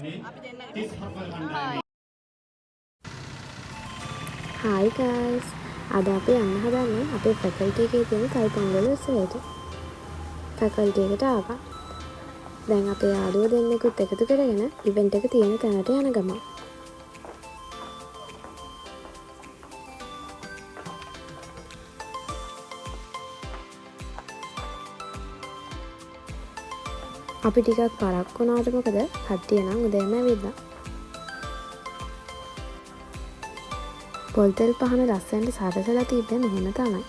Hi guys, අද අපි යන්න හදන්නේ අපේ ෆැකල්ටි එකේ තියෙන කල්පංගල උත්සවයට. ෆැකල්ටි එකට ආවා. දැන් අපේ යාළුවෝ දෙන්නෙකුත් එකතු කරගෙන ඉවෙන්ට් එක තියෙන තැනට යන ගමන්. අපි ටිකක් පරක්කු වුණාට මොකද කට්ටිය නම් උදේම ඇවිල්ලා. පොල්තෙල් පහන ලස්සනට සරසලා තිබ්බේ මෙහෙම තමයි.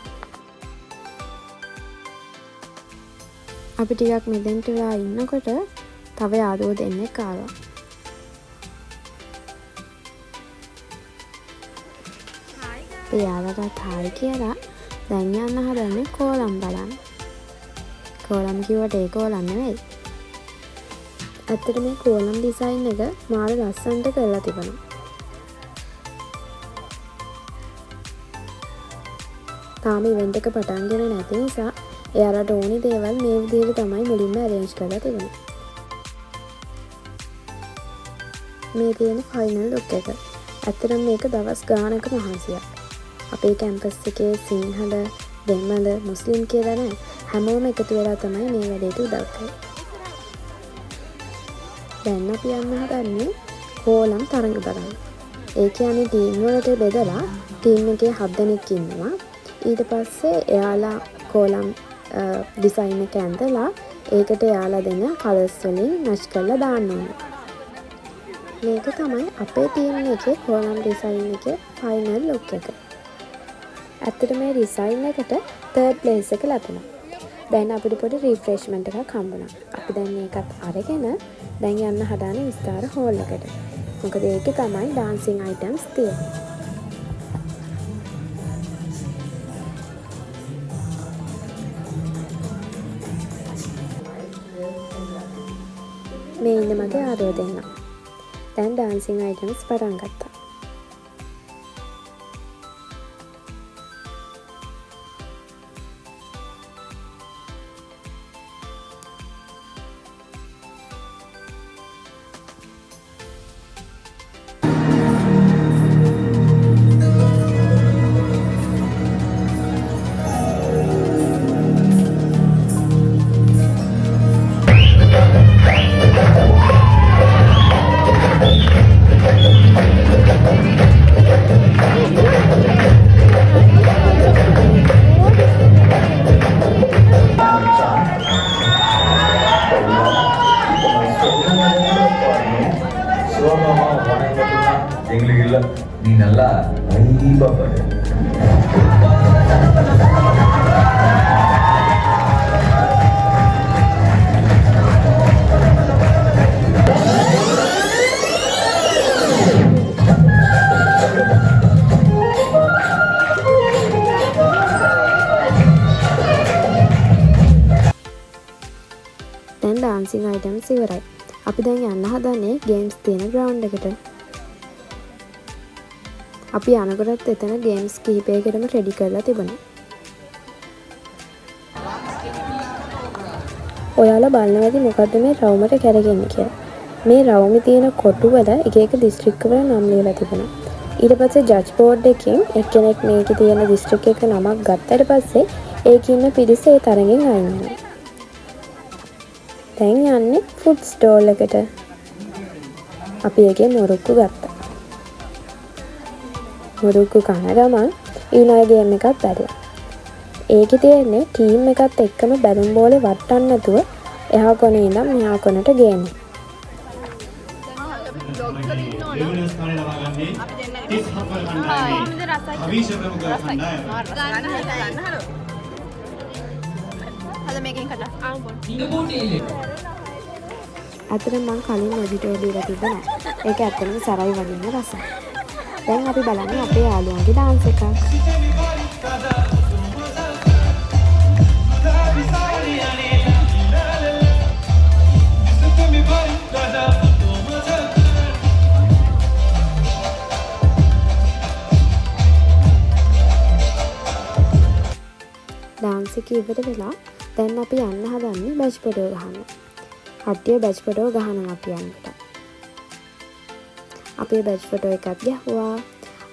අපි ටිකක් මෙතෙන්ට වෙලා ඉන්නකොට තව යාළුවෝ දෙන්නෙක් ආවා. අපි යාළුවන්ට හායි කියලා දැන් යන්න හදන්නේ කෝලම් බලන්න. කෝලම් කිව්වට ඒ කෝලම් නෙවෙයි. ඇත්තට මේ කෝලම් ඩිසයින් එක මාර ලස්සනට කරලා තිබුණා. තාම ඉවෙන්ට් එක පටන් ගෙන නැති නිසා එයාලට ඕනි දේවල් මේ විදිහට තමයි මුලින්ම arrange කරලා තිබුණේ. මේ තියෙන ෆයිනල් ලුක් එක. ඇත්තටම මේක දවස් ගානක මහන්සියක්. අපේ කැම්පස් එකේ සිංහල, දෙමළ, මුස්ලිම් කියලා නෑ. හැමෝම එකතු වෙලා තමයි මේ වැඩේට උදව් කරේ. දැන් අපි යන්න හදන්නේ කෝලම් තරඟ බලන්න. ඒ කියන්නේ ටීම් වලට බෙදලා ටීම් එකේ 7 දෙනෙක් ඉන්නවා. ඊට පස්සේ එයාලා කෝලම් ඩිසයින් එක ඇඳලා ඒකට එයාලා දෙන කලර්ස් වලින් මැච් කරලා දාන්න ඕනේ. මේක තමයි අපේ ටීම් එකේ කෝලම් ඩිසයින් එකේ ෆයිනල් ලුක් එක. ඇත්තට මේ ඩිසයින් එකට 3rd place එක ලැබුණා. දැන් අපිට පොඩි රිෆ්‍රෙෂ්මන්ට් එකක් හම්බුණා. අපි දැන් මේකත් අරගෙන දැන් යන්න හදාන්නේ විස්තර හෝල් එකට. මොකද ඒකේ තමයි ඩාන්සින් අයිටම්ස් තියෙන්නේ. මේ ඉන්න මගේ ආදෝ දෙන්න. දැන් ඩාන්සින් අයිටම්ස් පටන් ගත්තා. நீ நல்லா வைபா பாடு. දැන් ඩාන්සින් අයිටම්ස් ඉවරයි. අපි දැන් යන්න හදන්නේ ගේම්ස් තියෙන ග්‍රවුන්ඩ් එකට. අපි යනකොටත් එතන ගේම්ස් කිහිපයකටම රෙඩි කරලා තිබුණා. ඔයාලා බලන්න ඇති මොකද්ද මේ රවුමට කැරගෙන්නේ කියලා. මේ රවුමේ තියෙන කොටු වල එක එක දිස්ත්‍රික්ක වල නම් ලියලා තිබුණා. ඊට පස්සේ ජජ් බෝඩ් එකෙන් එක්කෙනෙක් මේකේ තියෙන දිස්ත්‍රික්ක එක නමක් ගත්තට පස්සේ ඒකේ ඉන්න පිරිස ඒ තරගෙන් අයින් වෙනවා. දැන් යන්නේ ෆුඩ් ස්ටෝල් එකට. අපි ඒකේ මොරොක්කු ගත්තා. මොරොක්කු කන ගමන් ඊළඟ ගේම් එකක් බැලුවා. ඒකේ තියෙන්නේ ටීම් එකත් එක්කම බැලුම් බෝලේ වට්ටන්න නැතුව එහා කොනේ ඉඳන් මෙහා කොනට ගේන්නේ. අතන මං කලින් ඔඩිටෝ දීලා තිබුණා. ඒක ඇත්තටම සරයි වගේම රසයි. දැන් අපි බලන්නේ අපේ යාළුවන්ගේ ඩාන්ස් එක. ඩාන්ස් එක ඉවර වෙලා දැන් අපි යන්න හදන්නේ බැච් ෆොටෝ ගහන්න. කට්ටිය බැච් ෆොටෝ ගහනවා අපි යනකොට. අපේ බැච් ෆොටෝ එකක් ගැහුවා.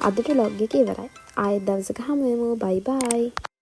අදට ලොග් එක ඉවරයි. ආයෙත් දවසක හමු වෙමු. බයි බයි.